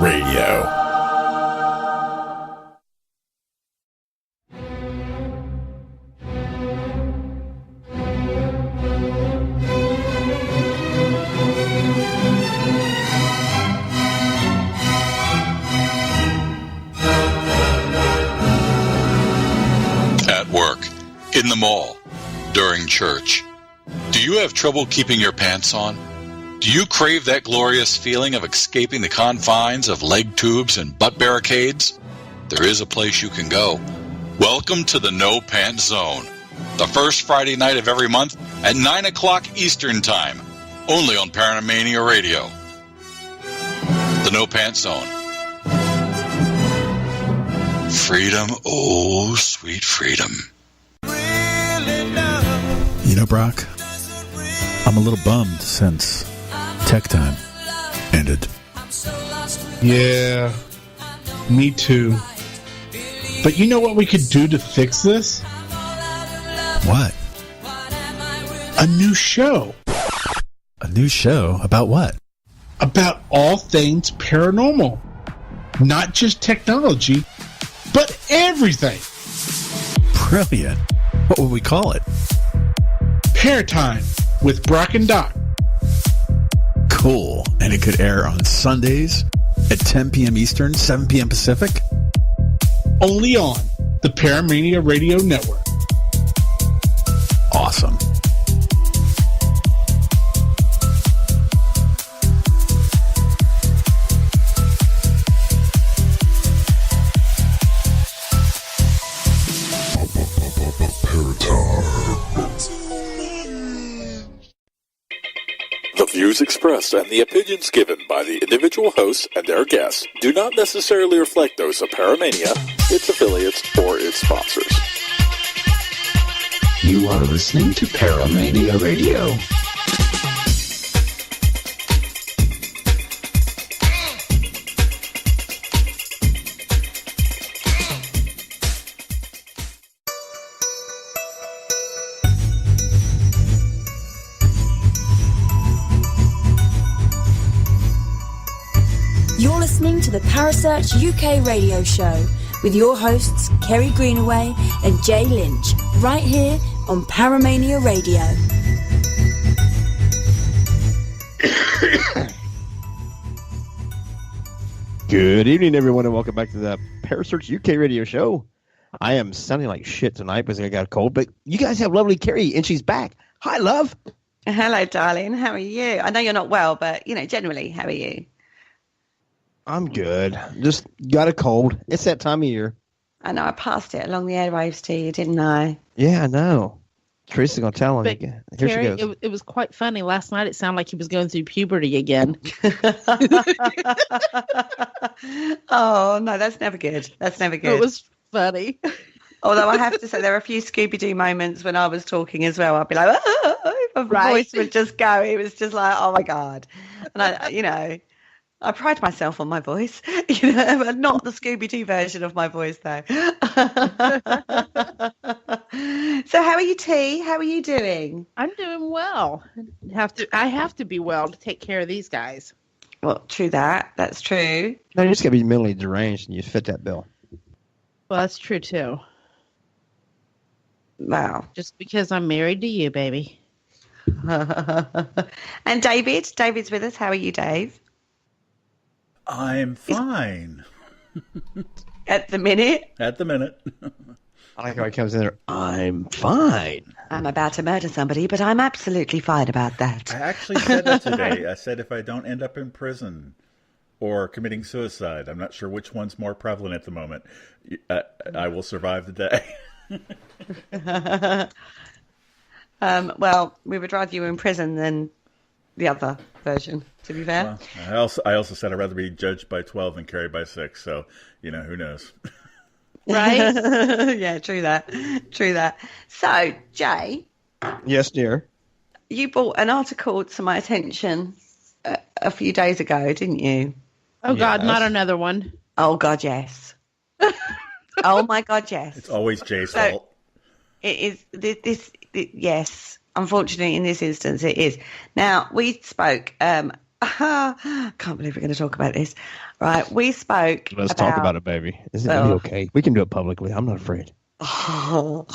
Radio. In the mall, during church. Do you have trouble keeping your pants on? Do you crave that glorious feeling of escaping the confines of leg tubes and butt barricades? There is a place you can go. Welcome to the No Pants Zone, the first Friday night of every month at 9 o'clock Eastern Time, only on Paranormania Radio. The No Pants Zone. Freedom, oh sweet freedom. You know, Brock, I'm a little bummed since Tech Time ended. Yeah, me too. But you know what we could do to fix this? What? A new show. A new show? About what? About all things paranormal. Not just technology, but everything. Brilliant. What would we call it? Paratime with Brock and Doc. Cool. And it could air on Sundays at 10 p.m. Eastern, 7 p.m. Pacific? Only on the Paranormania Radio Network. Awesome. The views expressed and the opinions given by the individual hosts and their guests do not necessarily reflect those of Paramania, its affiliates, or its sponsors. You are listening to Paramania Radio. You're listening to the Parasearch UK radio show with your hosts Kerry Greenaway and Jay Lynch, right here on Paramania Radio. Good evening, everyone, and welcome back to the Parasearch UK radio show. I am sounding like shit tonight because I got a cold, but you guys have lovely Kerry, and she's back. Hi, love. Hello, darling. How are you? I know you're not well, but, generally, how are you? I'm good. Just got a cold. It's that time of year. I know. I passed it along the airwaves to you, didn't I? Yeah, I know. Teresa's going to tell him. But, Here Kerry, she goes. It was quite funny. Last night it sounded like he was going through puberty again. Oh, no, that's never good. That's never good. It was funny. Although I have to say there are a few Scooby-Doo moments when I was talking as well. I'd be like, oh, my voice would just go. It was just like, oh, my God. And I pride myself on my voice, but not the Scooby-Doo version of my voice, though. So how are you, T? How are you doing? I'm doing well. I have to be well to take care of these guys. Well, true that. That's true. No, you just got to be mentally deranged and you fit that bill. Well, that's true, too. Wow. Just because I'm married to you, baby. And David's with us. How are you, Dave? I'm fine. At the minute? At the minute. I like how he comes in there. I'm fine. I'm about to murder somebody, but I'm absolutely fine about that. I actually said that today. I said if I don't end up in prison or committing suicide, I'm not sure which one's more prevalent at the moment, I will survive the day. Well, we would rather you were in prison than the other version, to be fair. Well, I also said I'd rather be judged by 12 than carried by 6, so, who knows? Right? Yeah, true that. So, Jay. Yes, dear. You brought an article to my attention a few days ago, didn't you? Oh, God, yes. Not another one. Oh, God, yes. Oh, my God, yes. It's always Jay's fault. It is, yes. Unfortunately, in this instance, it is. Now, we spoke a Can't believe we're going to talk about this. Right, we spoke. Let's talk about it, baby. Is it okay? We can do it publicly. I'm not afraid. I'm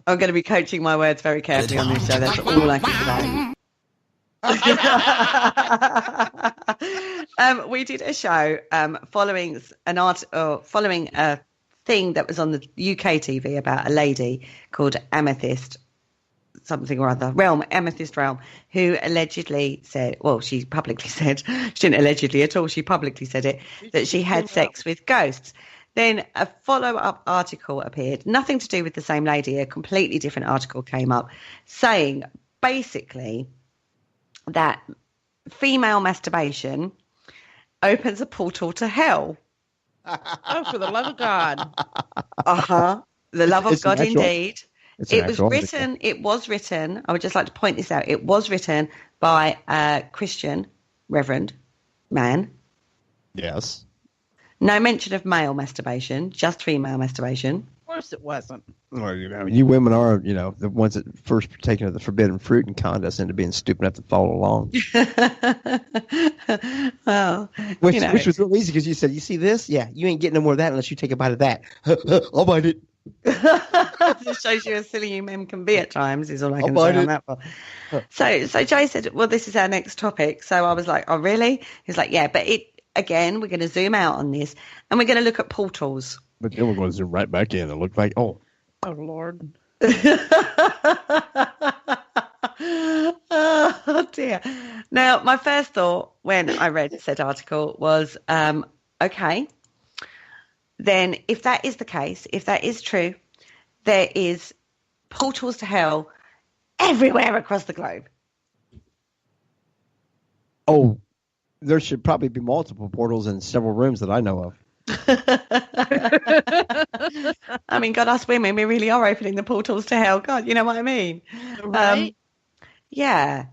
going to be coaching my words very carefully on this show. That's all I can say. We did a show following a thing that was on the UK TV about a lady called Amethyst something or other, Amethyst Realm, who allegedly said, well, she publicly said, she didn't allegedly at all, she publicly said it, that she had sex with ghosts. Then a follow-up article appeared, nothing to do with the same lady, a completely different article came up, saying basically that female masturbation opens a portal to hell. Oh, for the love of God. The love of God, indeed. It was written, I would just like to point this out, it was written by a Christian Reverend man. Yes. No mention of male masturbation, just female masturbation. Of course it wasn't. Well, you women are, the ones that first partaken of the forbidden fruit and conned us into being stupid enough to follow along. Well, which was real easy because you said, you see this? Yeah, you ain't getting no more of that unless you take a bite of that. I'll bite it. It shows you how silly you men can be at times, is all I can say on that one. So Jay said, well, this is our next topic. So I was like, oh, really? He's like, yeah, but again, we're going to zoom out on this and we're going to look at portals. But then we're going to zoom right back in and look like, oh, Lord. Oh, dear. Now, my first thought when I read said article was, okay, then if that is the case, if that is true, there is portals to hell everywhere across the globe. Oh, there should probably be multiple portals in several rooms that I know of. I mean, God, us women, we really are opening the portals to hell. God, you know what I mean? Right? Yeah.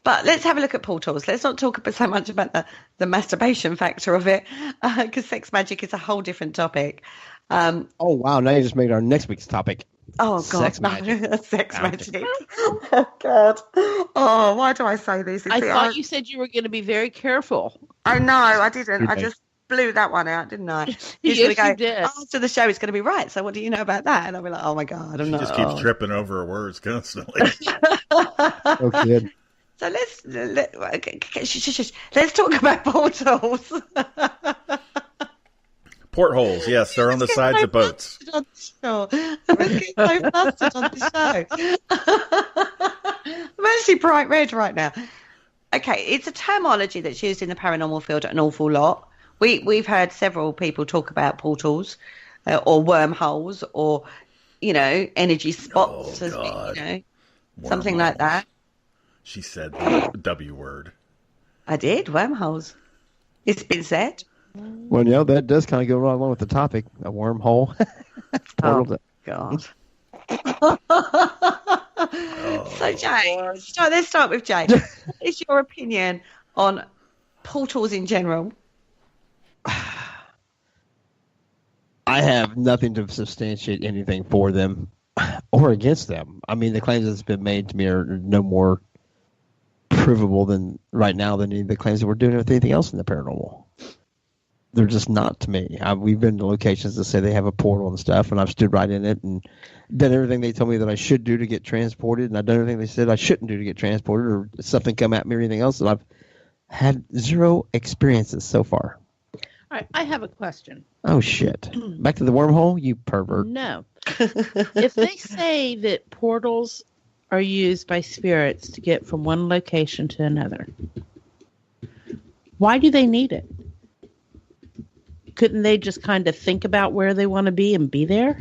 But let's have a look at portals. Let's not talk so much about the masturbation factor of it, because sex magic is a whole different topic. Oh, wow. Now you just made our next week's topic. Oh, God. Sex magic. Sex magic. Oh, God. Oh, why do I say this? I thought you said you were going to be very careful. Oh, no, I didn't. I just blew that one out, didn't I? Yes, you did. After the show, it's going to be right. So what do you know about that? And I'll be like, oh, my God. She just keeps tripping over her words constantly. Oh, kid. So let's talk about portals. Portholes, yes, they're on the sides of boats. I'm getting so flustered on the show. I'm actually bright red right now. Okay, it's a terminology that's used in the paranormal field an awful lot. We've heard several people talk about portals or wormholes or, energy spots, something like that. She said the W word. I did, wormholes. It's been said. Well, that does kind of go right along with the topic, a wormhole. Oh, God. So, Jay, let's start with Jay. What is your opinion on portals in general? I have nothing to substantiate anything for them or against them. I mean, the claims that's been made to me are no more provable than right now than any of the claims that we're doing with anything else in the paranormal. They're just not to me. We've been to locations that say they have a portal and stuff, and I've stood right in it and done everything they told me that I should do to get transported, and I've done everything they said I shouldn't do to get transported, or something come at me or anything else, and I've had zero experiences so far. All right, I have a question. Oh, shit. Back to the wormhole, you pervert. No. If they say that portals are used by spirits to get from one location to another, why do they need it? Couldn't they just kind of think about where they want to be and be there?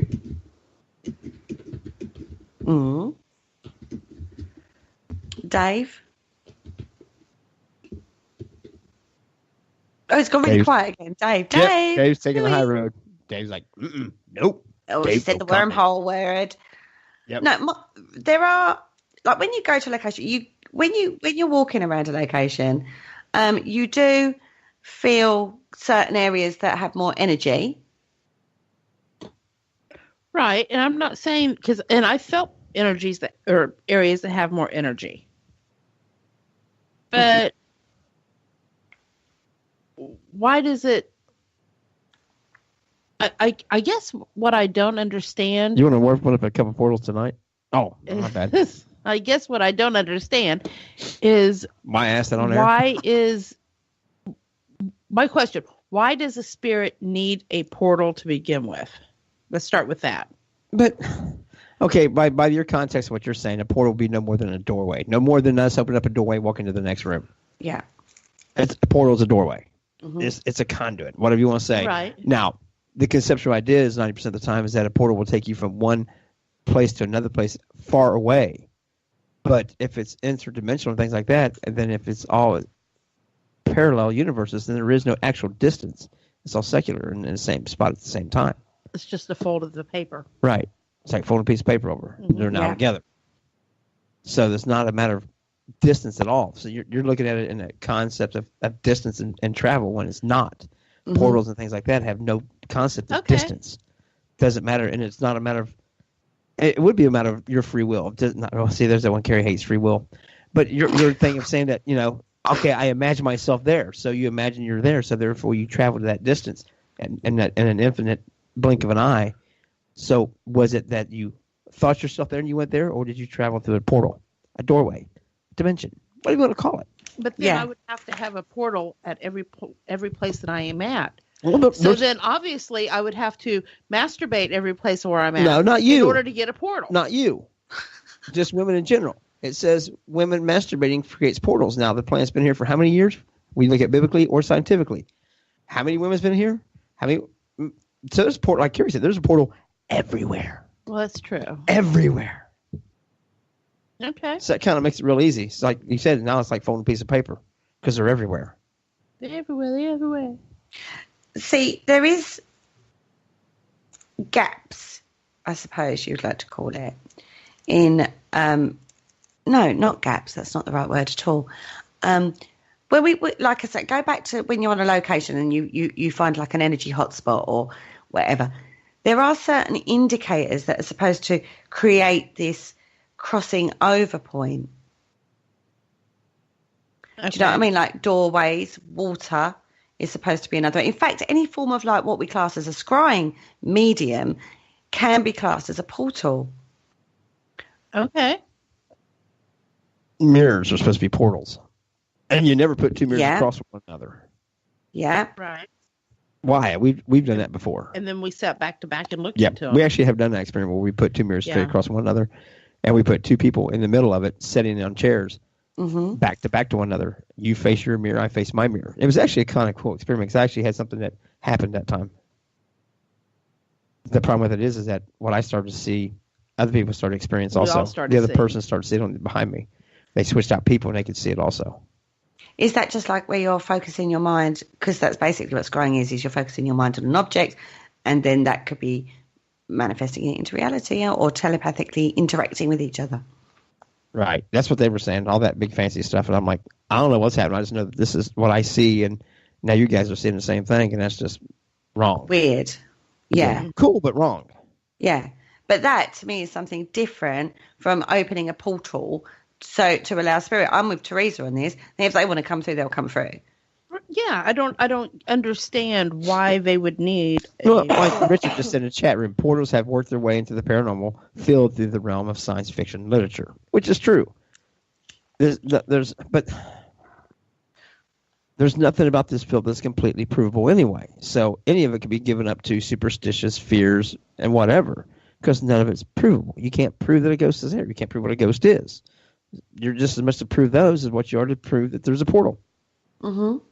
Mm-hmm. Dave? Oh, it's gone really quiet again. Dave. Yep, Dave's taking the high road. Dave's like, nope. Oh, he said the wormhole word. Yep. No, there are, like, when you go to a location, when you're walking around a location, you do feel certain areas that have more energy. Right, and I'm not saying and I felt energies or areas that have more energy. But why does it? I guess what I don't understand. You want to open up a couple portals tonight? Oh, my bad. I guess what I don't understand is my ass on air. Why is my question? Why does a spirit need a portal to begin with? Let's start with that. But okay, by your context of what you're saying, a portal would be no more than a doorway. No more than us opening up a doorway, walking to the next room. Yeah. A portal is a doorway. Mm-hmm. It's a conduit, whatever you want to say. Right. Now, the conceptual idea is 90% of the time is that a portal will take you from one place to another place far away. But if it's interdimensional and things like that, and then if it's all parallel universes, then there is no actual distance. It's all secular and in the same spot at the same time. It's just a fold of the paper. Right. It's like folding a piece of paper over. Mm-hmm. They're now together. So it's not a matter of distance at all. So you're looking at it in a concept of distance and travel when it's not. Mm-hmm. Portals and things like that have no concept of distance. Doesn't matter. And it's not a matter of – it would be a matter of your free will. See, there's that one. Carrie hates free will. But your thing of saying that, okay, I imagine myself there. So you imagine you're there. So therefore you travel to that distance and in an infinite blink of an eye. So was it that you thought yourself there and you went there, or did you travel through a portal, a doorway, dimension? What do you want to call it? But then I would have to have a portal at every place that I am at. So then obviously I would have to masturbate every place where I'm at. No, not you. In order to get a portal. Not you. Just women in general. It says women masturbating creates portals. Now, the planet's been here for how many years? We look at biblically or scientifically. How many women's been here? How many? So there's a portal, like Kerry said, there's a portal everywhere. Well, that's true. Everywhere. Okay. So that kind of makes it real easy. It's like you said, now it's like folding a piece of paper because they're everywhere. They're everywhere. See, there is gaps, I suppose you'd like to call it, in no, not gaps. That's not the right word at all. Where we like I said, go back to when you're on a location and you find like an energy hotspot or whatever. There are certain indicators that are supposed to create this crossing over point. Okay. Do you know what I mean? Like doorways, water is supposed to be another. In fact, any form of like what we class as a scrying medium can be classed as a portal. Okay. Mirrors are supposed to be portals. And you never put two mirrors across one another. Yeah. Right. Why? We've done that before. And then we sat back to back and looked into them. We actually have done that experiment where we put two mirrors straight across one another, and we put two people in the middle of it sitting on chairs back to one another. You face your mirror, I face my mirror. It was actually a kind of cool experiment because I actually had something that happened that time. The problem with it is that what I started to see, other people started to experience also. The other person started sitting behind me. They switched out people and they could see it also. Is that just like where you're focusing your mind? Because that's basically what scrying is you're focusing your mind on an object, and then that could be manifesting it into reality or telepathically interacting with each other. Right. That's what they were saying, all that big fancy stuff. And I'm like, I don't know what's happening. I just know that this is what I see, and now you guys are seeing the same thing, and that's just wrong. Weird. Yeah. Cool, but wrong. Yeah. But that, to me, is something different from opening a portal so to allow spirit. I'm with Teresa on this. And if they want to come through, they'll come through. Yeah, I don't understand why they would need. Like Richard just said in the chat room, portals have worked their way into the paranormal field through the realm of science fiction literature, which is true. There's nothing about this field that's completely provable anyway. So any of it can be given up to superstitious fears and whatever, because none of it's provable. You can't prove that a ghost is there. You can't prove what a ghost is. You're just as much to prove those as what you are to prove that there's a portal. Mm-hmm.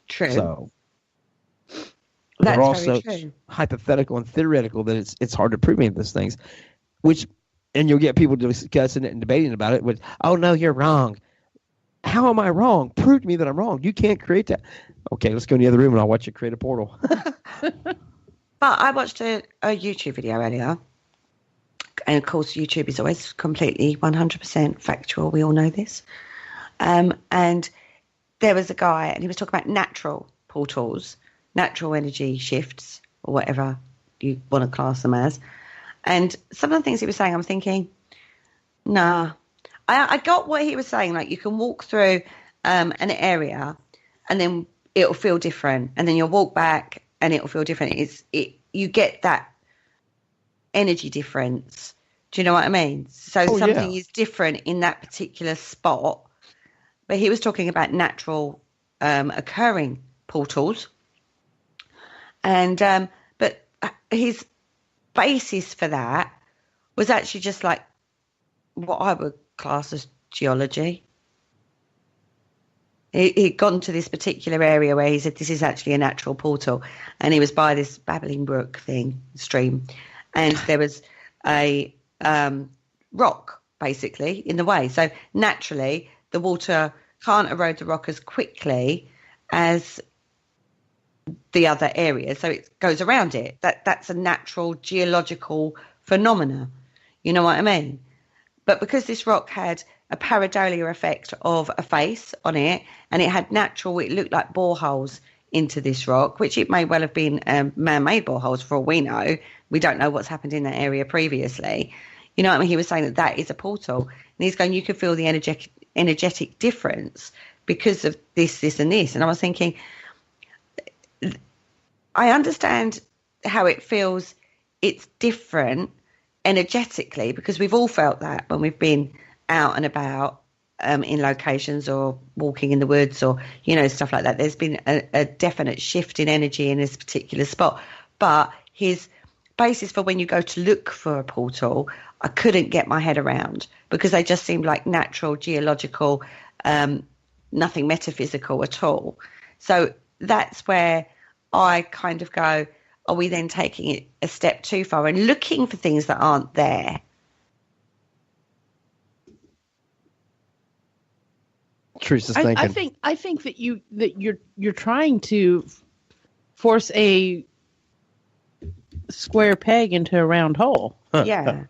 True. So that's they're also very true. Hypothetical and theoretical that it's hard to prove any of those things, and you'll get people discussing it and debating about it with, oh no, you're wrong. How am I wrong? Prove to me that I'm wrong. You can't create that. Okay, let's go in the other room and I'll watch you create a portal. But I watched a YouTube video earlier. And, of course, YouTube is always completely 100% factual. We all know this. And there was a guy, and he was talking about natural portals, natural energy shifts, or whatever you want to class them as. And some of the things he was saying, I'm thinking, nah, I got what he was saying. Like, you can walk through an area and then it'll feel different. And then you'll walk back and it'll feel different. You get that energy difference. Do you know what I mean? So something is different in that particular spot. But he was talking about natural occurring portals. And but his basis for that was actually just like what I would class as geology. He'd gone to this particular area where he said this is actually a natural portal, and he was by this babbling brook stream, and there was a rock basically in the way. So naturally, the water can't erode the rock as quickly as the other areas, so it goes around it. That's a natural geological phenomena. You know what I mean? But because this rock had a pareidolia effect of a face on it, and it had it looked like boreholes into this rock, which it may well have been man-made boreholes for all we know. We don't know what's happened in that area previously. You know what I mean? He was saying that is a portal. And he's going, you can feel the energetic difference because of this, and this. And I was thinking, I understand how it feels. It's different energetically because we've all felt that when we've been out and about in locations or walking in the woods or, stuff like that. There's been a definite shift in energy in this particular spot. But his basis for when you go to look for a portal, I couldn't get my head around because they just seemed like natural, geological, nothing metaphysical at all. So that's where I kind of go, are we then taking it a step too far and looking for things that aren't there? Teresa's thinking. I think that you're trying to force a square peg into a round hole. Yeah.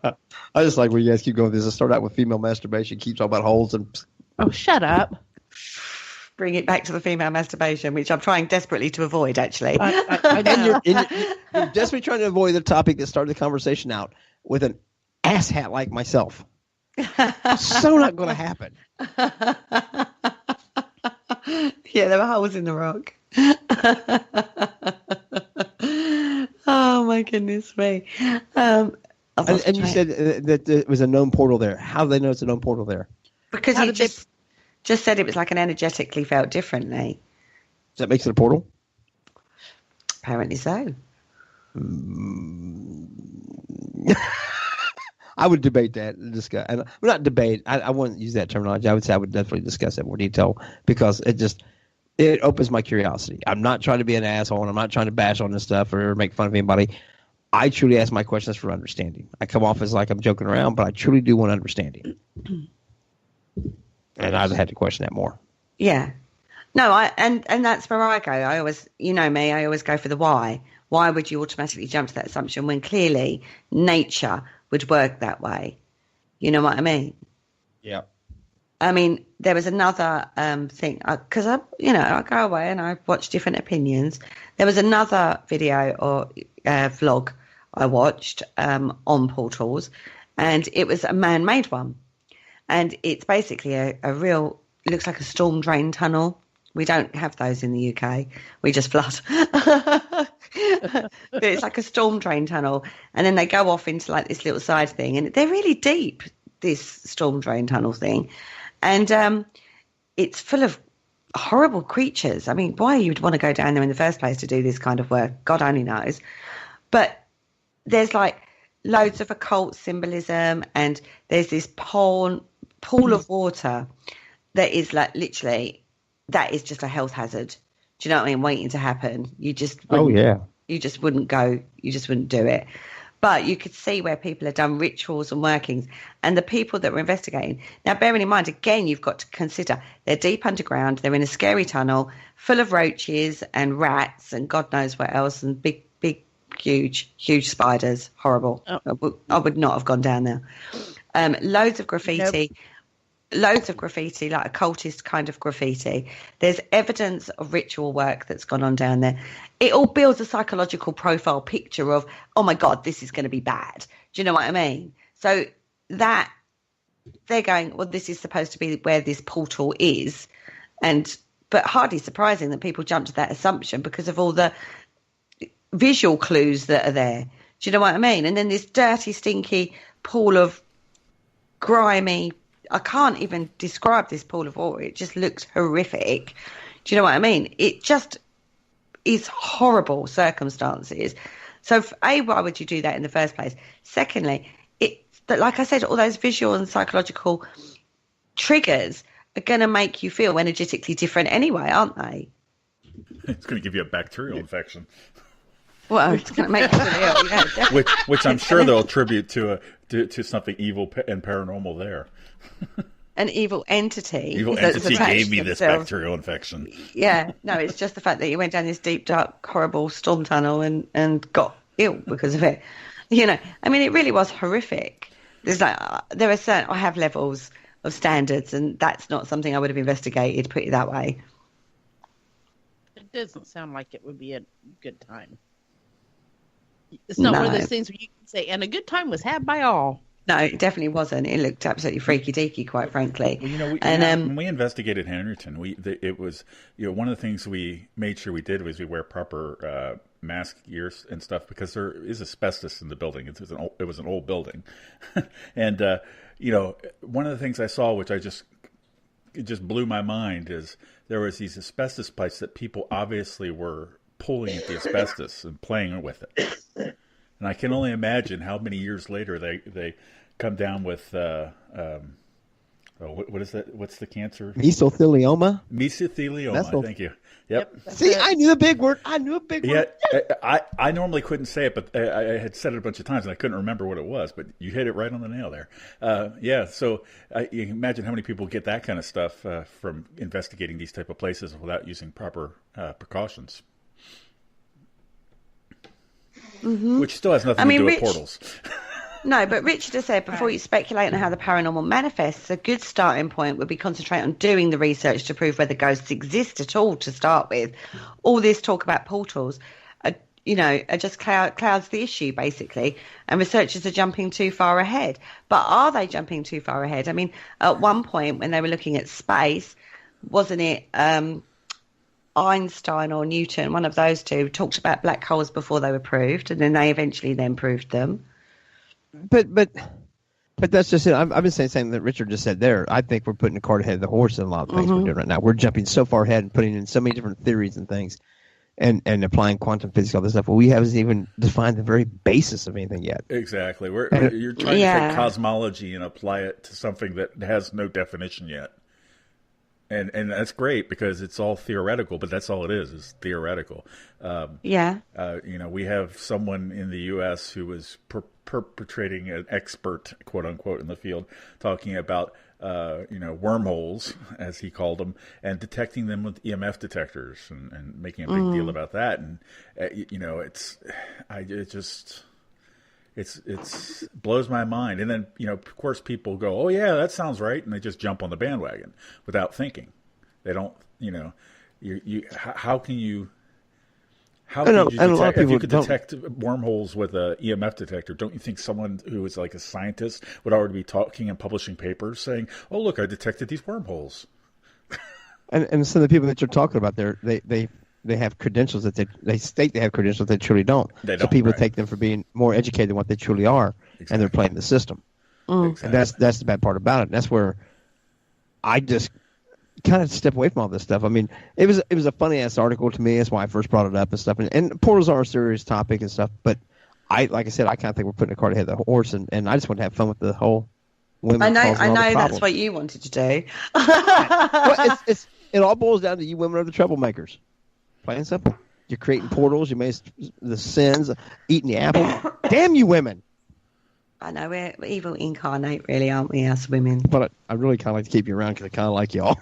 I just like where you guys keep going with this. I start out with female masturbation, keep talking about holes and. Oh, shut up. Bring it back to the female masturbation, which I'm trying desperately to avoid, actually. And you're desperately trying to avoid the topic that started the conversation out with an asshat like myself. So not going to happen. Yeah, there were holes in the rock. Oh, my goodness me. And you said that there was a known portal there. How do they know it's a known portal there? Because he just said it was like an energetically felt differently. Does that make it a portal? Apparently so. I would debate that and discuss. And not debate. I wouldn't use that terminology. I would say I would definitely discuss that in more detail because it opens my curiosity. I'm not trying to be an asshole, and I'm not trying to bash on this stuff or make fun of anybody. I truly ask my questions for understanding. I come off as like I'm joking around, but I truly do want understanding. And I've had to question that more. Yeah. No, and that's where I go. I always, you know me, I always go for the why. Why would you automatically jump to that assumption when clearly nature would work that way? You know what I mean? Yeah. I mean, there was another thing, because I go away and I watch different opinions. There was another video or vlog I watched on portals, and it was a man-made one. And it's basically a real, looks like a storm drain tunnel. We don't have those in the UK. We just flood. But it's like a storm drain tunnel. And then they go off into like this little side thing. And they're really deep, this storm drain tunnel thing. And it's full of horrible creatures. I mean, why you'd want to go down there in the first place to do this kind of work, God only knows. But there's like loads of occult symbolism, and there's this pool of water that is like literally, that is just a health hazard. Do you know what I mean? Waiting to happen. You just you just wouldn't go. You just wouldn't do it. But you could see where people have done rituals and workings, and the people that were investigating. Now, bearing in mind, again, you've got to consider they're deep underground. They're in a scary tunnel full of roaches and rats and God knows what else, and big, huge spiders. Horrible. Oh. I would not have gone down there. Loads of graffiti. Nope. Loads of graffiti, like occultist kind of graffiti. There's evidence of ritual work that's gone on down there. It all builds a psychological profile picture of, oh my God, this is going to be bad. Do you know what I mean? So that they're going, well, this is supposed to be where this portal is, but hardly surprising that people jump to that assumption because of all the visual clues that are there. Do you know what I mean? And then this dirty, stinky pool of grimy, I can't even describe this pool of water. It just looks horrific. Do you know what I mean? It just is horrible circumstances. So, why would you do that in the first place? Secondly, but like I said, all those visual and psychological triggers are going to make you feel energetically different anyway, aren't they? It's going to give you a bacterial infection. Well, it's going to make you feel ill, yeah, definitely. Which I'm sure they'll attribute to something evil and paranormal there. An evil entity. Evil entity gave me this bacterial infection. Yeah, no, it's just the fact that you went down this deep, dark, horrible storm tunnel and got ill because of it. You know, I mean, it really was horrific. There are certain, I have levels of standards, and that's not something I would have investigated, put it that way. It doesn't sound like it would be a good time. It's not one of those things where you can say, and a good time was had by all. No, it definitely wasn't. It looked absolutely freaky deaky, quite frankly. Well, when we investigated Henderson, it was one of the things we made sure we did was we wear proper mask gears and stuff because there is asbestos in the building. It was an old building, and one of the things I saw, which it just blew my mind, is there was these asbestos pipes that people obviously were pulling at the asbestos and playing with it. And I can only imagine how many years later they come down with what is that? What's the cancer? Mesothelioma. Mesothelioma. Thank you. Yep. See, I knew a big word. Yeah, I normally couldn't say it, but I had said it a bunch of times and I couldn't remember what it was. But you hit it right on the nail there. So you can imagine how many people get that kind of stuff from investigating these type of places without using proper precautions. Mm-hmm. Which still has nothing to do with portals. No, but Richard has said, before you speculate on how the paranormal manifests, a good starting point would be concentrate on doing the research to prove whether ghosts exist at all to start with. All this talk about portals, just clouds the issue, basically, and researchers are jumping too far ahead. But are they jumping too far ahead? I mean, at one point when they were looking at space, wasn't it Einstein or Newton, one of those two, talked about black holes before they were proved, and then they eventually proved them. But that's just it. I've been saying something that Richard just said there. I think we're putting the cart ahead of the horse in a lot of things we're doing right now. We're jumping so far ahead and putting in so many different theories and things and applying quantum physics, all this stuff. Well, we haven't even defined the very basis of anything yet. Exactly. You're trying to take cosmology and apply it to something that has no definition yet. And that's great because it's all theoretical, but that's all it is theoretical. We have someone in the U.S. who was perpetrating an expert, quote unquote, in the field, talking about wormholes, as he called them, and detecting them with EMF detectors and making a big deal about that. And it blows my mind. And then, of course, people go, oh, yeah, that sounds right. And they just jump on the bandwagon without thinking. They don't, how can you detect, if you could detect wormholes with an EMF detector, don't you think someone who is like a scientist would already be talking and publishing papers saying, oh, look, I detected these wormholes? And some of the people that you're talking about there, they have credentials that they state they have credentials they truly don't. So people take them for being more educated than what they truly are, and they're playing the system. Exactly. And that's the bad part about it. And that's where I just kind of step away from all this stuff. I mean, it was a funny ass article to me. That's why I first brought it up and stuff. And portals are a serious topic and stuff. But like I said, I kind of think we're putting the cart ahead of the horse, and I just want to have fun with the whole women. I know that's what you wanted to do. Well, it all boils down to you women are the troublemakers. Plain and simple. You're creating portals. You made the sins, eating the apple. Damn you, women! I know we're evil incarnate, really, aren't we, us women? But I really kind of like to keep you around because I kind of like y'all.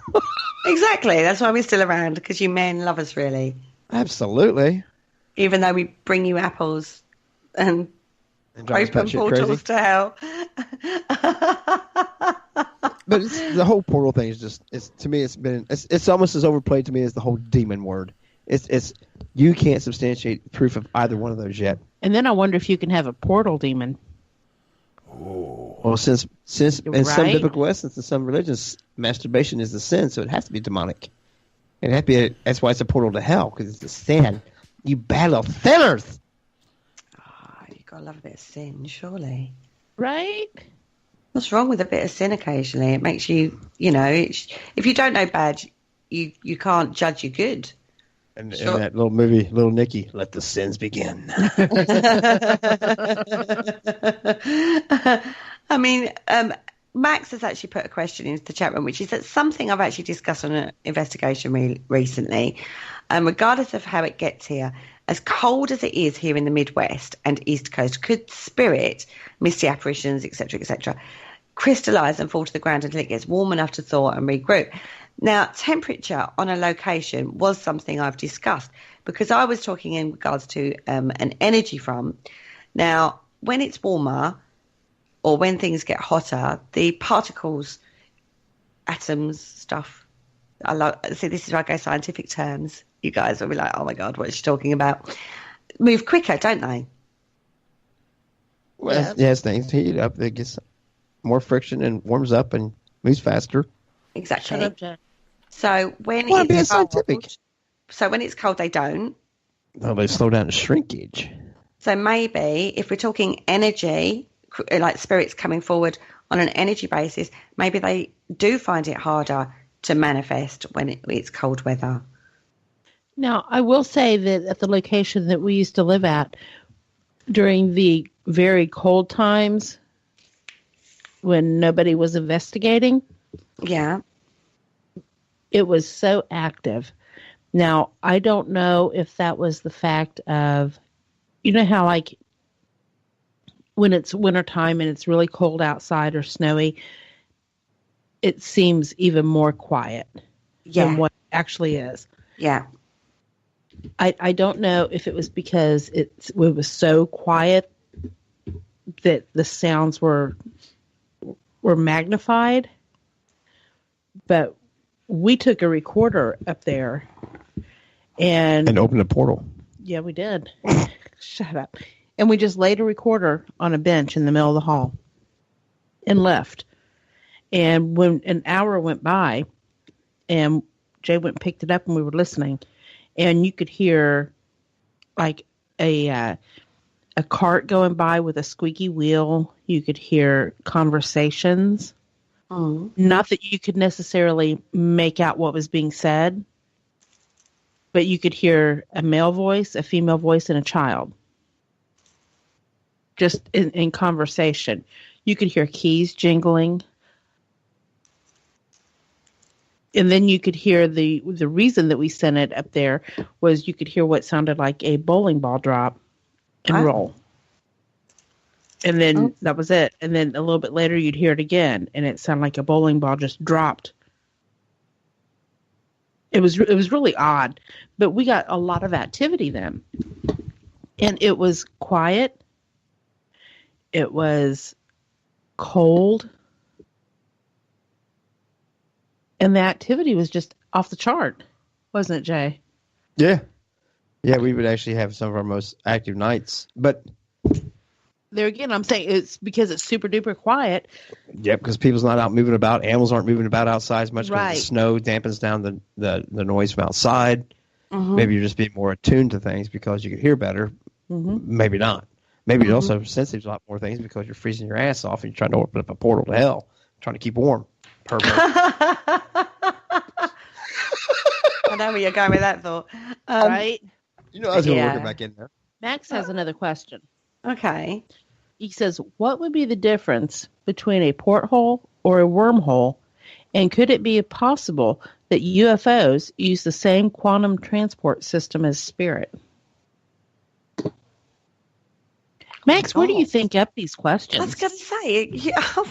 Exactly. That's why we're still around, because you men love us, really. Absolutely. Even though we bring you apples and open portals to hell. But the whole portal thing is just, to me, it's almost as overplayed to me as the whole demon word. It's you can't substantiate proof of either one of those yet. And then I wonder if you can have a portal demon. Well, since in some Right. biblical essence, in some religions, masturbation is the sin, so it has to be demonic. It has to be. That's why it's a portal to hell, because it's a sin. You bad little sinners. You gotta love a bit of sin, surely. Right? What's wrong with a bit of sin occasionally? It makes you, if you don't know bad, you can't judge you good. And Sure. in that little movie, Little Nicky, let the sins begin. I mean, Max has actually put a question into the chat room, which is that something I've actually discussed on an investigation recently. Regardless of how it gets here, as cold as it is here in the Midwest and East Coast, could spirit, misty apparitions, etc., crystallize and fall to the ground until it gets warm enough to thaw and regroup? Now, temperature on a location was something I've discussed because I was talking in regards to an energy front. Now, when it's warmer or when things get hotter, the particles, atoms, stuff, see, this is where I go scientific terms. You guys will be like, oh my God, what is she talking about? Move quicker, don't they? Well, as things heat up, it gets more friction and warms up and moves faster. Exactly. Shut up, Jen. So when Well, I'm being it's cold, scientific. so when it's cold, they don't. Well, they slow down the shrinkage. So maybe if we're talking energy, like spirits coming forward on an energy basis, maybe they do find it harder to manifest when it's cold weather. Now, I will say that at the location that we used to live at, during the very cold times when nobody was investigating, Yeah. it was so active. Now, I don't know if that was the fact of, you know how like when it's wintertime and it's really cold outside or snowy, it seems even more quiet than what it actually is. Yeah. I don't know if it was because it was so quiet that the sounds were magnified, but we took a recorder up there and opened a portal. Yeah, we did. Shut up. And we just laid a recorder on a bench in the middle of the hall and left. And when an hour went by and Jay went and picked it up and we were listening, and you could hear like a cart going by with a squeaky wheel. You could hear conversations. Not that you could necessarily make out what was being said, but you could hear a male voice, a female voice, and a child. Just in conversation. You could hear keys jingling. And then you could hear the reason that we sent it up there was you could hear what sounded like a bowling ball drop and roll. And then that was it. And then a little bit later you'd hear it again, and it sounded like a bowling ball just dropped. It was really odd, but we got a lot of activity then. And it was quiet. It was cold. And the activity was just off the chart, wasn't it, Jay? Yeah. Yeah, we would actually have some of our most active nights. But there again, I'm saying it's because it's super duper quiet. yeah, because people's not out moving about. Animals aren't moving about outside as much because Right. the snow dampens down the noise from outside. Mm-hmm. Maybe you're just being more attuned to things because you can hear better. Mm-hmm. Maybe not. Maybe you're also sensitive to a lot more things because you're freezing your ass off and you're trying to open up a portal to hell, trying to keep warm. Perfect. I know where you're going with that thought. Right? You know I was going to yeah. work it back in there. Max has another question. Okay. He says, what would be the difference between a porthole or a wormhole? And could it be possible that UFOs use the same quantum transport system as spirit? Max, where do you think up these questions? I was going to say,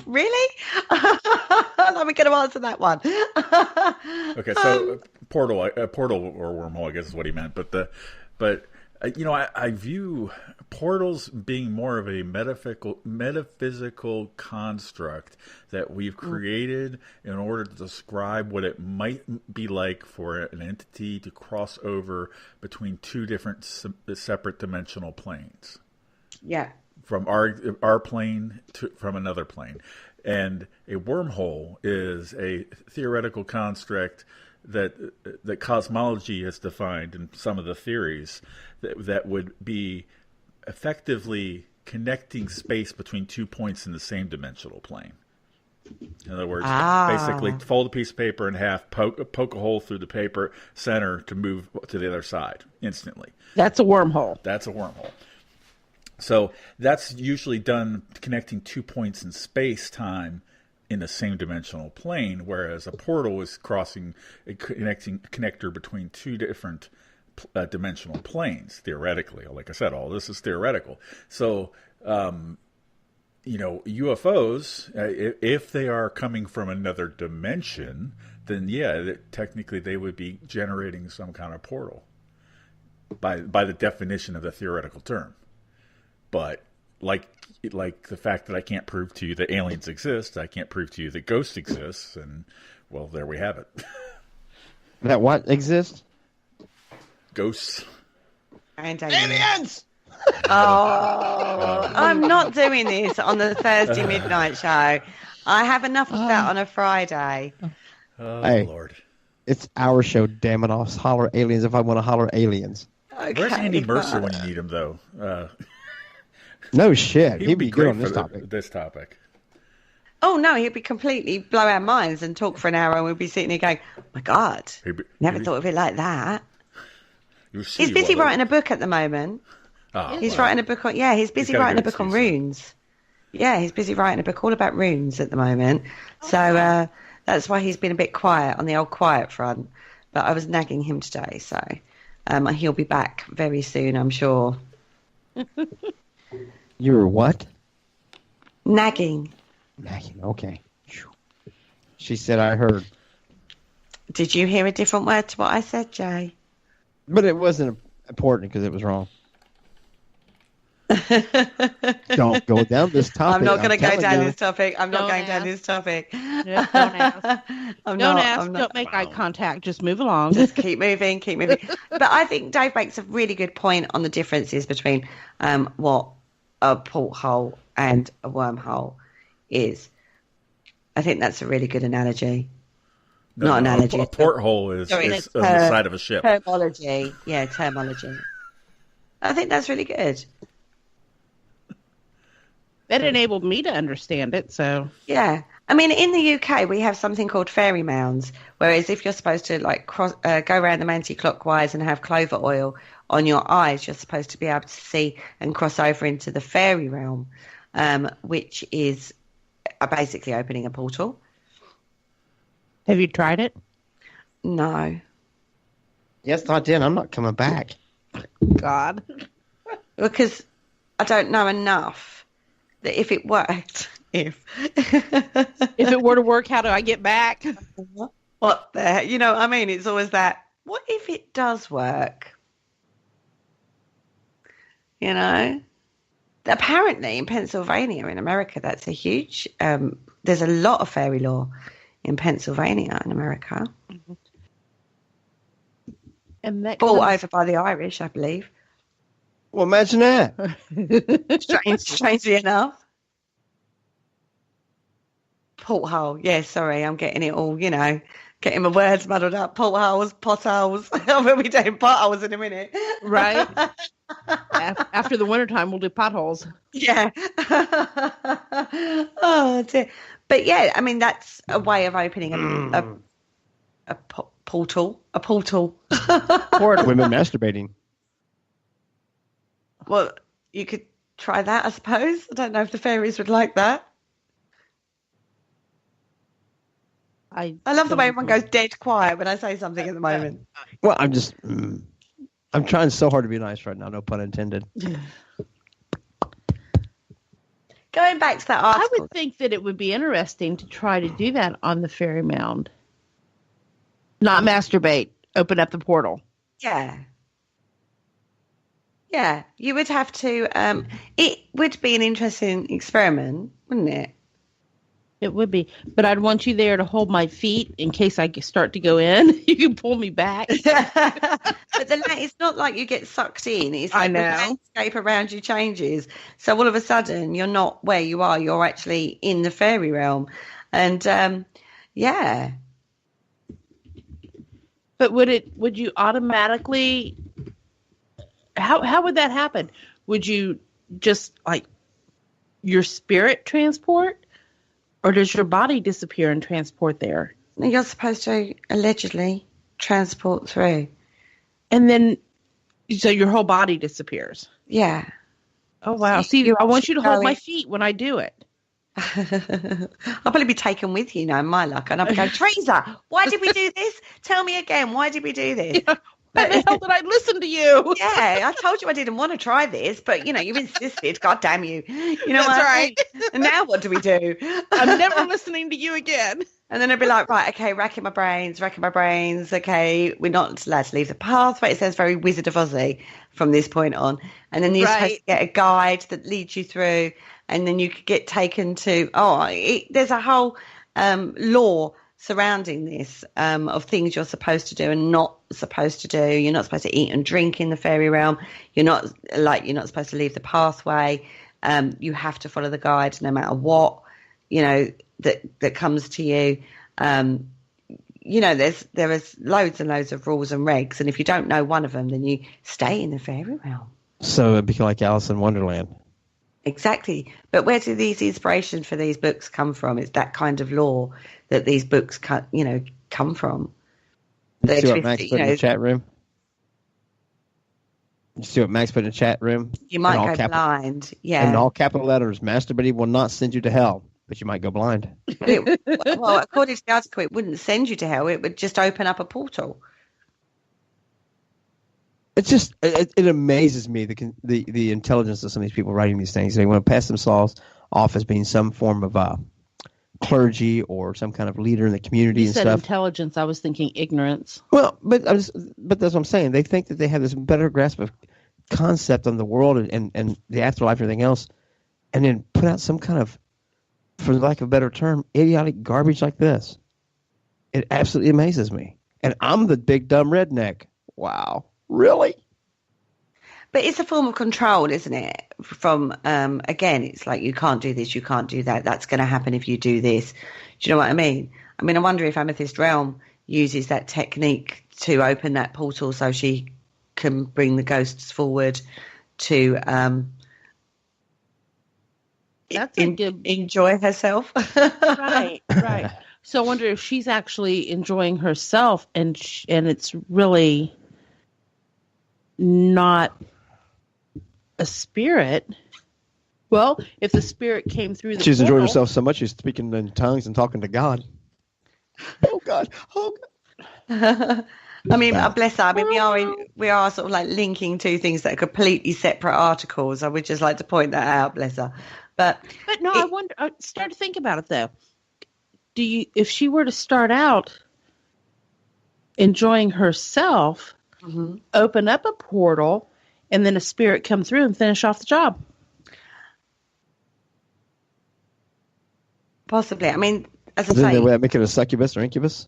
really? How are we going to answer that one? Okay, so portal or wormhole, I guess is what he meant. But I view portals being more of a metaphysical construct that we've created in order to describe what it might be like for an entity to cross over between two different separate dimensional planes. Yeah. from our plane from another plane. And a wormhole is a theoretical construct that cosmology has defined in some of the theories that would be effectively connecting space between 2 points in the same dimensional plane. In other words, basically fold a piece of paper in half, poke a hole through the paper center to move to the other side instantly. That's a wormhole. That's a wormhole. So that's usually done connecting 2 points in space-time in the same dimensional plane, whereas a portal is connecting a connector between two different dimensional planes, theoretically. Like I said, all this is theoretical. So, UFOs, if they are coming from another dimension, then technically they would be generating some kind of portal by the definition of the theoretical term. But like the fact that I can't prove to you that aliens exist, I can't prove to you that ghosts exist, and well, there we have it. That what exists? Ghosts. Aliens! Oh, I'm not doing this on the Thursday midnight show. I have enough of that on a Friday. Oh, hey, Lord. It's our show, damn it. I'll holler aliens if I want to holler aliens. Okay, Where's Andy Mercer when you need him, though? No shit. He'd be good great on this for topic. this topic. Oh, no, he'd be completely blow our minds and talk for an hour, and we'd be sitting here going, oh, my God, never thought of it like that. He's busy writing a book at the moment. He's writing a book on, he's busy writing a book on runes. Yeah, he's busy writing a book all about runes at the moment. So that's why he's been a bit quiet on the old quiet front. But I was nagging him today, so he'll be back very soon, I'm sure. You were what? Nagging. Nagging, okay. She said I heard. Did you hear a different word to what I said, Jay? But it wasn't important because it was wrong. Don't go down this topic. I'm not going to go down this topic. I'm not going down this topic. Yeah, don't ask. Don't ask. Don't make eye contact. Just move along. Just keep moving. Keep moving. But I think Dave makes a really good point on the differences between what a porthole and a wormhole is. I think that's a really good analogy. Not analogy. A porthole is on the side of a ship. Terminology. Yeah, terminology. I think that's really good. That enabled me to understand it, so... Yeah. I mean, in the UK, we have something called fairy mounds, whereas if you're supposed to go around them anti-clockwise and have clover oil on your eyes, you're supposed to be able to see and cross over into the fairy realm, which is basically opening a portal. Have you tried it? No. Yes, I did. I'm not coming back. God. Because I don't know enough that if it worked, if it were to work, how do I get back? What the heck? You know what I mean? It's always that, what if it does work? You know? Apparently in Pennsylvania, in America, that's a huge, there's a lot of fairy lore in Pennsylvania in America. Mm-hmm. And that bought over by the Irish, I believe. Well, imagine that. Strangely enough. Porthole. Yeah, sorry, I'm getting it all, getting my words muddled up. Portholes, potholes. We'll be doing potholes in a minute. Right. After the wintertime, we'll do potholes. Yeah. Oh, dear. But yeah, I mean, that's a way of opening a portal. A portal. Women masturbating. Well, you could try that, I suppose. I don't know if the fairies would like that. I love the way everyone goes dead quiet when I say something at the moment. Well, I'm trying so hard to be nice right now, no pun intended. Going back to that article. I would think that it would be interesting to try to do that on the fairy mound. Not masturbate, open up the portal. Yeah. Yeah, you would have to, it would be an interesting experiment, wouldn't it? It would be, but I'd want you there to hold my feet in case I start to go in. You can pull me back. But it's not like you get sucked in. It's like the landscape around you changes. So all of a sudden, you're not where you are. You're actually in the fairy realm, and yeah. But would you automatically? How would that happen? Would you just like your spirit transport? Or does your body disappear and transport there? You're supposed to allegedly transport through. And then, so your whole body disappears? Yeah. Oh, wow. See, I want you to hold my feet when I do it. I'll probably be taken with you, my luck. And I'll be going, Teresa, why did we do this? Tell me again, why did we do this? Yeah. Why the hell did I listen to you? Yeah, I told you I didn't want to try this, but, you insisted. God damn you. You know That's what right. And now what do we do? I'm never listening to you again. And then I'd be like, right, okay, racking my brains. Okay, we're not allowed to leave the pathway. It says very Wizard of Ozzy from this point on. And then you're supposed to get a guide that leads you through, and then you could get taken to, there's a whole law surrounding this of things you're supposed to do and not supposed to do. You're not supposed to eat and drink in the fairy realm. You're not supposed to leave the pathway. You have to follow the guide no matter what, that comes to you. There is loads and loads of rules and regs, and if you don't know one of them, then you stay in the fairy realm. So it'd be like Alice in Wonderland. Exactly. But where do these inspirations for these books come from? It's that kind of law that these books come from. See what Max put in the chat room? You see what Max put in the chat room? You might go blind. Yeah. In all capital letters, masturbating will not send you to hell, but you might go blind. Well, according to the article, it wouldn't send you to hell. It would just open up a portal. It's just it amazes me the intelligence of some of these people writing these things. They want to pass themselves off as being some form of clergy or some kind of leader in the community you and said stuff. Intelligence. I was thinking ignorance. Well, but that's what I'm saying. They think that they have this better grasp of concept on the world and the afterlife and everything else, and then put out some kind of, for lack of a better term, idiotic garbage like this. It absolutely amazes me. And I'm the big dumb redneck. Wow. Really? But it's a form of control, isn't it? From, again, it's like you can't do this, you can't do that. That's going to happen if you do this. Do you know what I mean? I wonder if Amethyst Realm uses that technique to open that portal so she can bring the ghosts forward to enjoy herself. Right. So I wonder if she's actually enjoying herself and it's really not a spirit. Well, if the spirit came through the she's portal, enjoying herself so much she's speaking in tongues and talking to God. Oh God. Bless her. We are sort of like linking two things that are completely separate articles. I would just like to point that out, bless her. But no, I wonder. Start to think about it though. If she were to start out enjoying herself, open up a portal, and then a spirit come through and finish off the job? Possibly. As I Then say, they make it a succubus or incubus.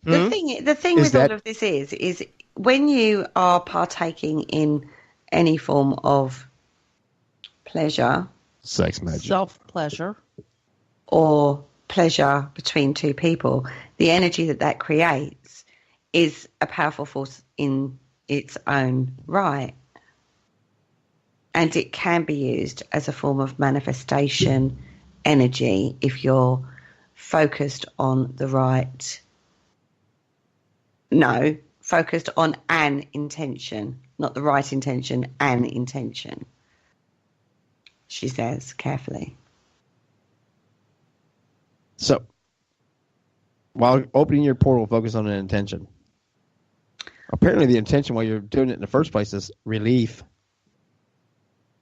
the thing with all of this is when you are partaking in any form of pleasure, sex magic, self-pleasure, or pleasure between two people, the energy that creates is a powerful force in its own right. And it can be used as a form of manifestation energy if you're focused on the right. No, focused on an intention, not the right intention, an intention. She says carefully. So, while opening your portal, focus on an intention. Apparently, the intention while you're doing it in the first place is relief.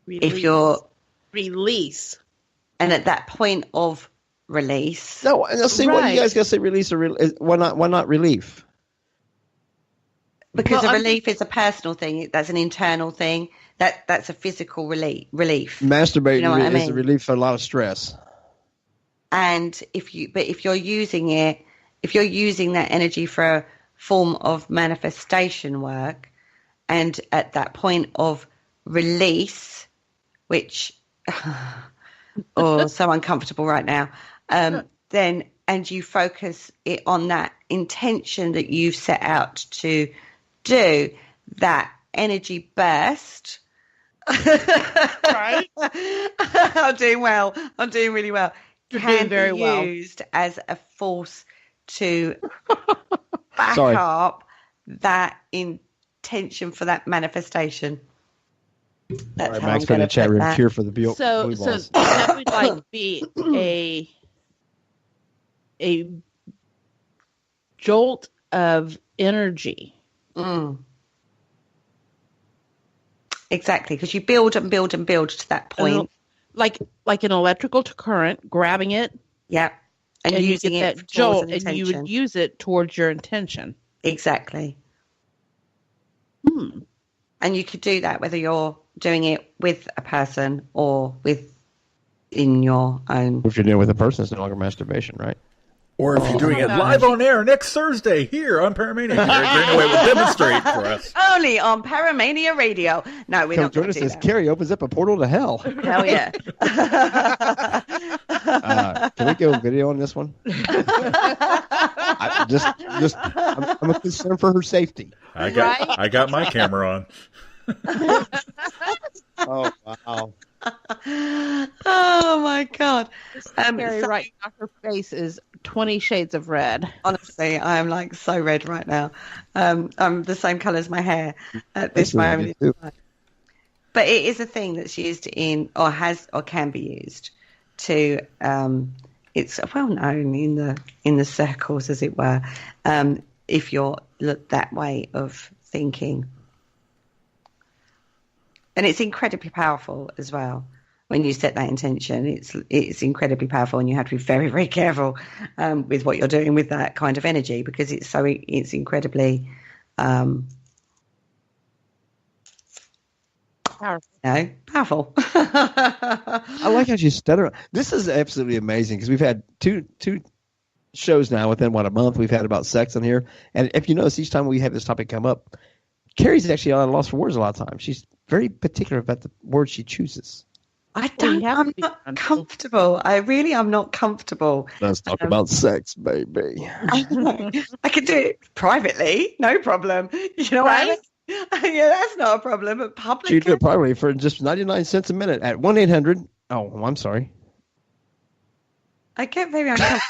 If you're release, and at that point of release, no. See, what you guys gotta say, release or why not relief? Because a relief is a personal thing. That's an internal thing. That's a physical relief. Masturbating You know what I is a mean? relief for a lot of stress. And if you're using that energy for a form of manifestation work, and at that point of release, which so uncomfortable right now, then and you focus it on that intention that you've set out to do, that energy burst. Right? I'm doing well. I'm doing really well. You're can doing very be well. used as a force to back Sorry. up that intention for that manifestation. That's All right, how Max I'm put in gonna the chat put room that. cure for the blue So balls. that would like be a jolt of energy. Mm. Exactly, because you build and build and build to that point. Like an electrical current, grabbing it, Yeah. And and you using get it that towards jolt, an and you intention. would use it towards your intention. Exactly. Hmm. And you could do that whether you're doing it with a person or in your own. If you're doing it with a person, it's no longer masturbation, right? Or if you're doing it live on air next Thursday here on Paramania, Greenaway will demonstrate for us. Only on Paramania Radio. No, we're Come not going join us to do as that. Kerry opens up a portal to hell. Hell yeah. Can we go video on this one? I'm a concern for her safety. I got my camera on. Oh wow! Oh my God. Kerry So- right now, her face is 20 shades of red. Honestly, I am like so red right now. I'm the same colour as my hair at this That's what I moment. do, too. But it is a thing that's used in, or can be used to. It's well known in the circles, as it were. If you're that way of thinking, and it's incredibly powerful as well. When you set that intention, it's incredibly powerful, and you have to be very, very careful with what you're doing with that kind of energy, because it's incredibly powerful. I like how you stutter. This is absolutely amazing because we've had two shows now within a month. We've had about sex on here, and if you notice, each time we have this topic come up, Kerry's actually at a loss for words a lot of times. She's very particular about the words she chooses. I'm not comfortable. I really am not comfortable. Let's talk about sex, baby. I could do it privately, no problem. You know what I mean? Yeah, that's not a problem. But She publicly, do it privately for just 99 cents a minute at 1-800. Oh, I'm sorry. I get very uncomfortable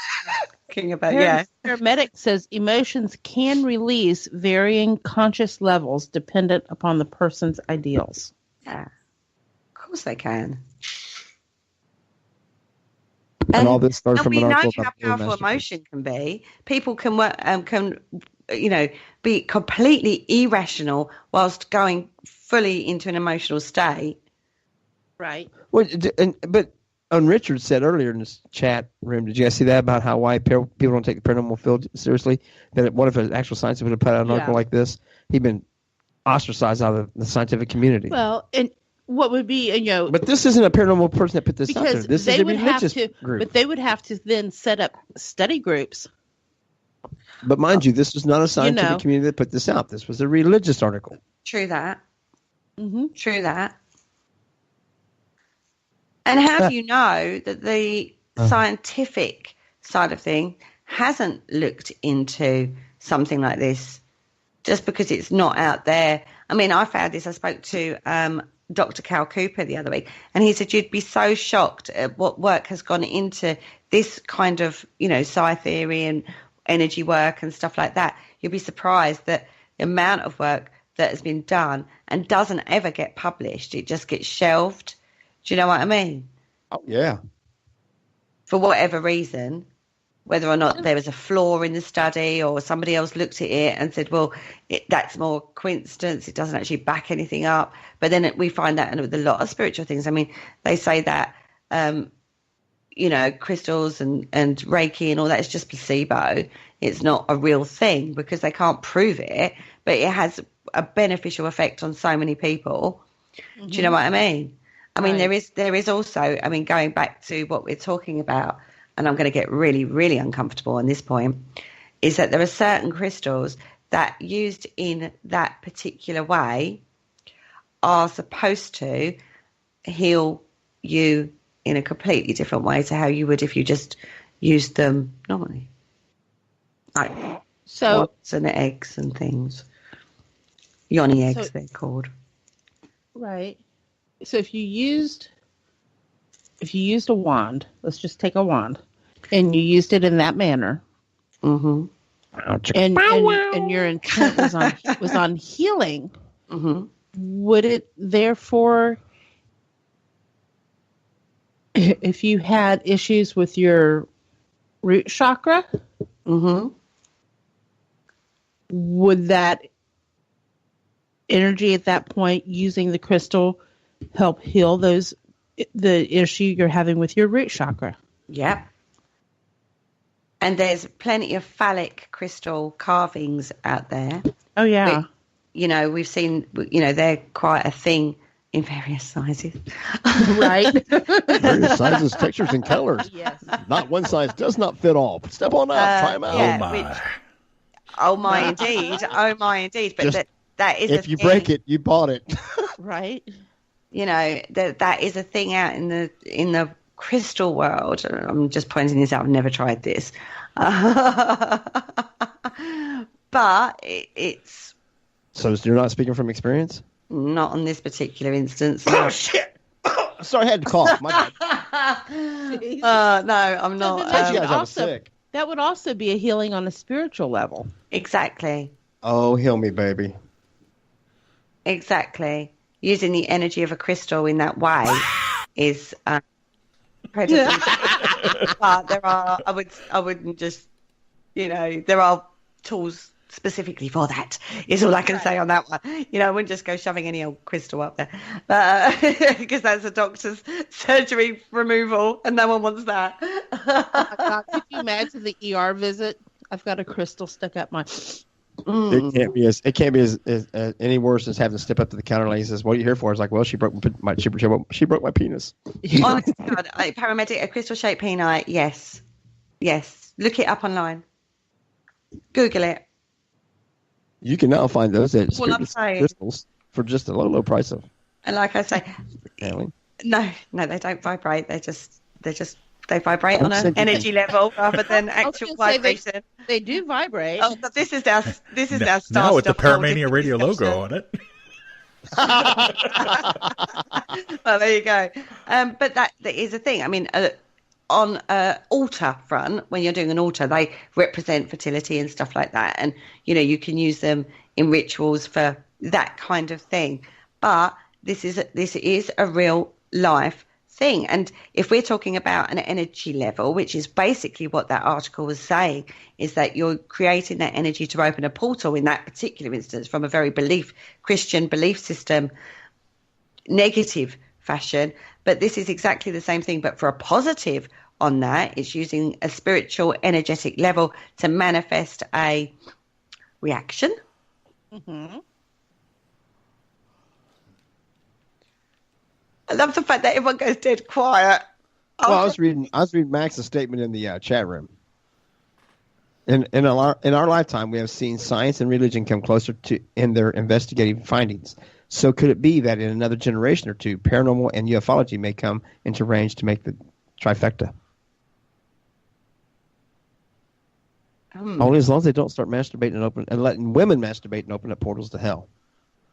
talking about. Yeah, Paramedic says emotions can release varying conscious levels dependent upon the person's ideals. yeah, of course they can. And all this started And from we an know article how about powerful masturbation. emotion can be. People can work, be completely irrational whilst going fully into an emotional state. Right. Well, but Richard said earlier in this chat room, did you guys see that about why people don't take the paranormal field seriously? That what if an actual scientist would have put out an article like this? He'd been ostracized out of the scientific community. Well, and what would be, But this isn't a paranormal person that put this out there. because This is they a would have religious to, group. but they would have to then set up study groups. But mind you, this was not a scientific community that put this out. This was a religious article. True that. Mm-hmm. True that. And how do you know that the scientific side of thing hasn't looked into something like this just because it's not out there? I mean, I found this. I spoke to Dr. Cal Cooper the other week, and he said you'd be so shocked at what work has gone into this kind of, psi theory and energy work and stuff like that. You'll be surprised that the amount of work that has been done and doesn't ever get published. It just gets shelved. Do you know what I mean? Oh, yeah. For whatever reason, whether or not there was a flaw in the study or somebody else looked at it and said, well, that's more coincidence. It doesn't actually back anything up. But then we find that with a lot of spiritual things. I mean, they say that, crystals and Reiki and all that is just placebo. It's not a real thing because they can't prove it, but it has a beneficial effect on so many people. Do you know what I mean? I mean, Right. there is also, I mean, going back to what we're talking about, and I'm going to get really, really uncomfortable on this point, is that there are certain crystals that used in that particular way are supposed to heal you in a completely different way to how you would if you just used them normally. Like So, wands and eggs and things. Yoni eggs, So- they're called. right. So if you used a wand, let's just take a wand, and you used it in that manner, Mm-hmm. and your intent was on healing, Mm-hmm. would it therefore, if you had issues with your root chakra, Mm-hmm. would that energy at that point using the crystal help heal the issue you're having with your root chakra? Yep. And there's plenty of phallic crystal carvings out there. Oh yeah. Which, you know, we've seen, you know, they're quite a thing in various sizes. Right. Various sizes, textures, and colors. Yes. Not one size does not fit all. Step on out. Try them out. yeah. Oh my. which- Oh my indeed. Oh my indeed. But Just- that is If a you thing, break it, you bought it. Right. you know, that is a thing out in the crystal world. I'm just pointing this out. I've never tried this. But it's So you're not speaking from experience? not on this particular instance. Oh, shit. Sorry, I had to cough. My bad. No, I'm not. You guys, I was Also- sick. That would also be a healing on a spiritual level. Exactly. Oh, heal me, baby. Exactly. Using the energy of a crystal in that way is incredibly. But there are, I wouldn't just, you know, there are tools specifically for that. Is all I can say on that one. You know, I wouldn't just go shoving any old crystal up there, because that's a doctor's surgery removal, and no one wants that. Could you imagine the ER visit? I've got a crystal stuck up my. It can't be as any worse as having to step up to the counter lady and says, "What are you here for?" It's like, "Well, she broke my penis." Honest to God, paramedic, a crystal shaped penile. Yes. Look it up online. Google it. You can now find those at Well, I'm saying- crystals for just a low price of. And like I say, Apparently. no, they don't vibrate. They vibrate on Don't an say energy level rather than actual gonna say vibration. They do vibrate. Oh, but this is our Now star with the stuff for Paramania different Radio discussion. logo on it. Well, there you go. But that is a thing. I mean, on altar front, when you're doing an altar, they represent fertility and stuff like that. And, you know, you can use them in rituals for that kind of thing. But this is a real life thing. And if we're talking about an energy level, which is basically what that article was saying, is that you're creating that energy to open a portal in that particular instance from a very Christian belief system, negative fashion. But this is exactly the same thing, but for a positive on that, it's using a spiritual energetic level to manifest a reaction. Mm-hmm. I love the fact that everyone goes dead quiet. Well, I was reading Max's statement in the chat room. In our lifetime, we have seen science and religion come closer to in their investigative findings. So could it be that in another generation or two, paranormal and ufology may come into range to make the trifecta? Only as long as they don't start masturbating and letting women masturbate and open up portals to hell.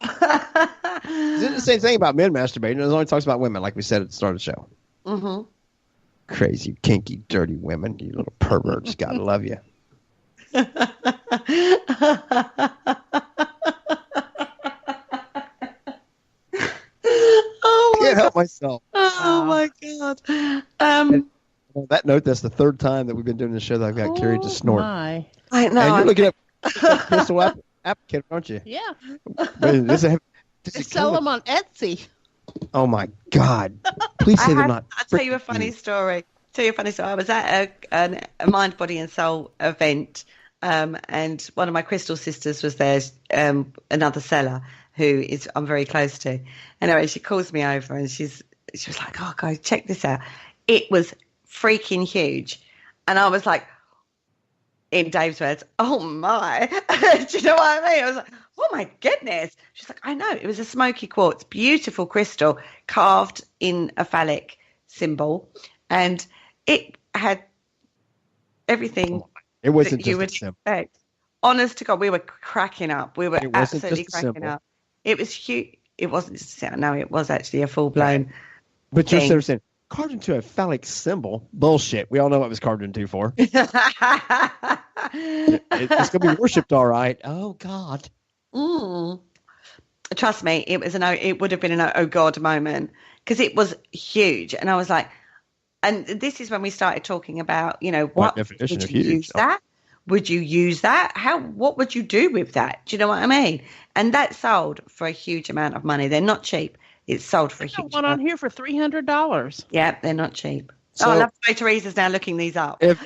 It's the same thing about men masturbating. It only talks about women, like we said at the start of the show. Mm-hmm. Crazy, kinky, dirty women. You little perverts. Gotta love you. Oh my Can't help God. myself. Oh my God. On that note, that's the third time that we've been doing the show that I've got carried to snort. My. I know. And you're looking at crystal applicator, aren't you? Yeah. Does it They sell them on Etsy. Oh my God! Please say they're not. I'll tell you a funny story. I was at a Mind, Body and Soul event and one of my crystal sisters was there, another seller who I'm very close to. Anyway, she calls me over and she was like, "Oh, guys, check this out." It was freaking huge. And I was like, in Dave's words, "Oh my." Do you know what I mean? I was like, "Oh my goodness." She's like, "I know." It was a smoky quartz, beautiful crystal carved in a phallic symbol. And it had everything it wasn't that you just would a symbol. expect. Honest to God, we were cracking up. We were It wasn't absolutely just a cracking symbol. up. It was huge. It wasn't just a, no, it was actually a full-blown But thing. you're sort of saying, carved into a phallic symbol? Bullshit. We all know what it was carved into for. It's going to be worshipped, all right. Oh, God. Trust me, it would have been an oh God moment because it was huge. And I was like, and this is when we started talking about, what definition would of you huge? use that? Would you use that? What would you do with that? Do you know what I mean? And that sold for a huge amount of money. They're not cheap. It's sold for a huge one amount. on here for $300. Yeah, they're not cheap. So- I love the way Teresa's now looking these up. If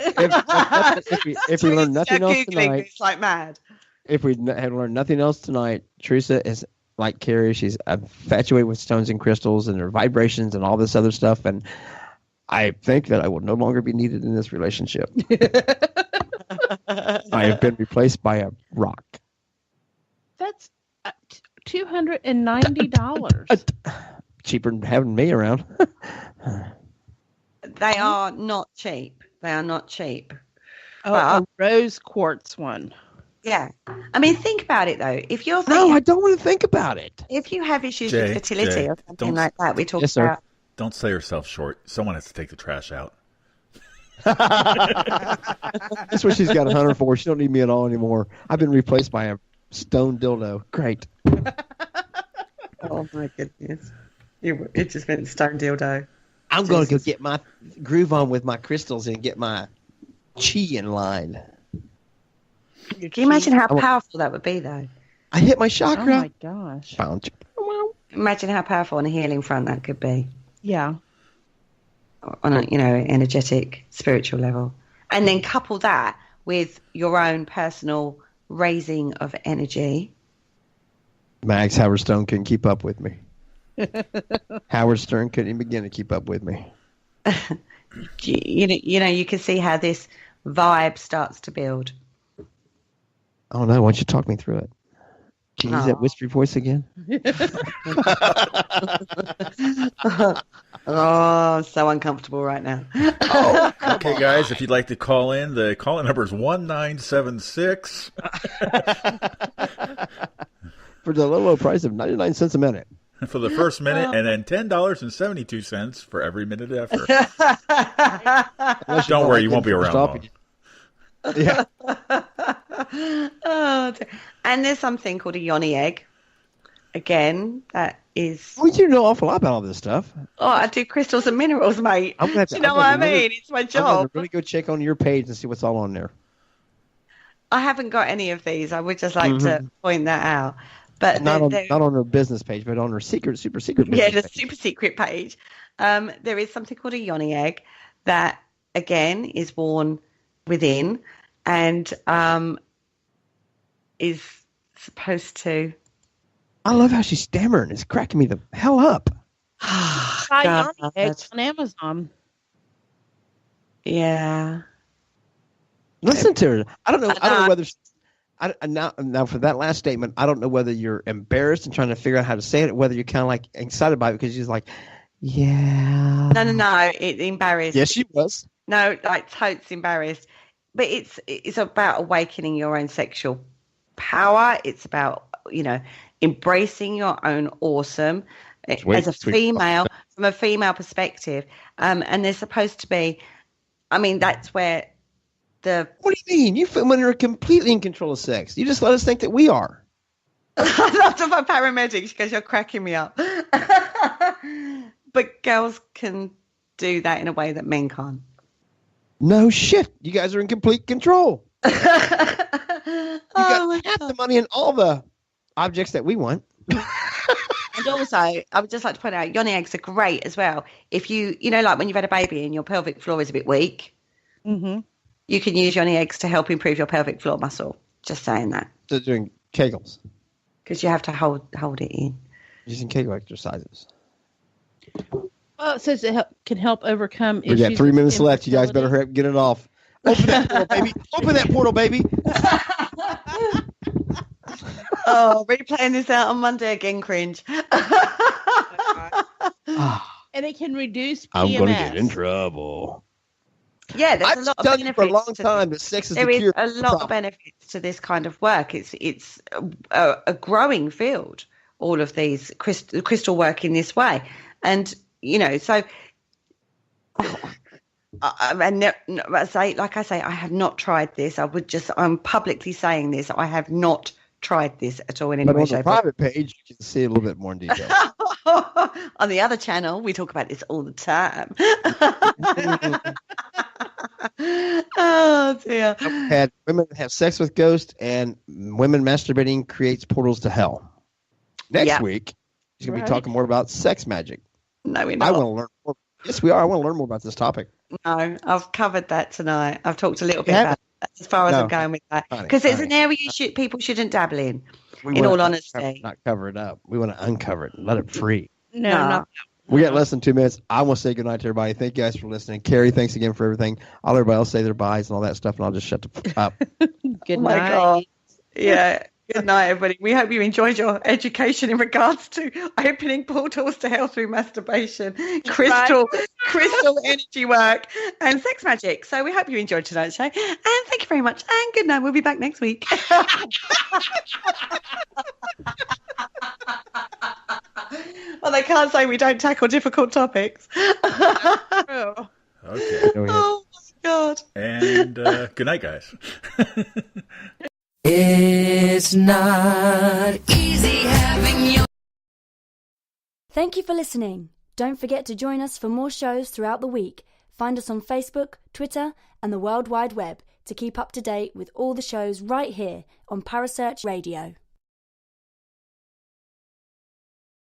we learn nothing else Googling tonight, this like mad. if we had learned nothing else tonight, Teresa is like Kerry. She's infatuated with stones and crystals and their vibrations and all this other stuff. And I think that I will no longer be needed in this relationship. I have been replaced by a rock. That's $290. Cheaper than having me around. They are not cheap. They are not cheap. Oh, a rose quartz one. Yeah. I mean, think about it, though. If you're No, I don't want to think about it. if you have issues Jay, with fertility Jay, or something don't- like that, we talk Yes, sir. about. Don't sell yourself short. Someone has to take the trash out. That's what she's got a hunter for. She don't need me at all anymore. I've been replaced by a stone dildo. Great. Oh, my goodness. It just meant stone dildo. I'm going to go get my groove on with my crystals and get my chi in line. Can you imagine how powerful that would be, though? I hit my Oh, chakra. my gosh. Bounce. Imagine how powerful on a healing front that could be. Yeah. On a, energetic, spiritual level. And then couple that with your own personal raising of energy. Max Howard Stone couldn't keep up with me. Howard Stern couldn't even begin to keep up with me. You can see how this vibe starts to build. Oh no! Why don't you talk me through it? Can you use that whispery voice again? Oh, I'm so uncomfortable right now. Okay, guys, if you'd like to call in, the call-in number is 1976. For the low price of 99 cents a minute. For the first minute, and then $10.72 for every minute after. Don't worry, you won't be around long. Yeah. And there's something called a yoni egg. Again, that is. Well, you know an awful lot about all this stuff. Oh, I do crystals and minerals, mate. I'm gonna have to, do you know what I mean? It's my I'm job. gonna really go check on your page and see what's all on there. I haven't got any of these. I would just like to point that out. But not on her business page, but on her super secret business the page. super secret page. There is something called a yoni egg that, again, is worn within and is supposed to. I love how she's stammering. It's cracking me the hell up. Buy yoni eggs on Amazon. Yeah. Listen to her. I don't know whether. Now for that last statement, I don't know whether you're embarrassed and trying to figure out how to say it, whether you're kind of like excited by it because she's like, yeah. No. It embarrassed. Yes, she was. No, like totes embarrassed. But it's about awakening your own sexual power. It's about, embracing your own awesome as a female, from a female perspective. And there's supposed to be, that's where What do you mean? You feel when you're completely in control of sex. You just let us think that we are. I love to find paramedics because you're cracking me up. But girls can do that in a way that men can't. No shit. You guys are in complete control. You got half the money and all the objects that we want. And also, I would just like to point out, yoni eggs are great as well. If you, like when you've had a baby and your pelvic floor is a bit weak. Mm-hmm. You can use yoni eggs to help improve your pelvic floor muscle. Just saying that. So doing Kegels. Because you have to hold it in. Using Kegel exercises. Well, it says it can help overcome We got 3 minutes left. You guys better hurry up and get it off. Open that portal, baby. Open that portal, baby. Oh, replaying this out on Monday again, cringe. And it can reduce PMS. I'm going to get in trouble. Yeah, there's I've a lot of done benefits. for a long time that sex is There the is cure. a lot of benefits to this kind of work. It's a growing field, all of these crystal work in this way. And, so... like I say, I have not tried this. I'm publicly saying this. I have not tried this at all in any But way, on the shape, private page, you can see it a little bit more in detail. On the other channel, we talk about this all the time. Oh, dear. I've had women have sex with ghosts, and women masturbating creates portals to hell. Next week, he's going to be talking more about sex magic. No, we're not. I want to learn more. Yes, we are. I want to learn more about this topic. No, I've covered that tonight. I've talked a little bit about that as far as I'm going with that. Because it's an area people shouldn't dabble in all honesty. Not cover it up. We want to uncover it and let it free. No. We got less than 2 minutes. I want to say goodnight to everybody. Thank you guys for listening. Kerry, thanks again for everything. I'll let everybody else say their byes and all that stuff, and I'll just shut the up. Good my night. God. Yeah. Good night, everybody. We hope you enjoyed your education in regards to opening portals to hell through masturbation, crystal energy work, and sex magic. So we hope you enjoyed tonight's show. And thank you very much. And good night. We'll be back next week. Well, they can't say we don't tackle difficult topics. Okay. Oh, my God. And good night, guys. It's not easy having you. Thank you for listening. Don't forget to join us for more shows throughout the week. Find us on Facebook, Twitter, and the World Wide Web to keep up to date with all the shows right here on Parasearch Radio.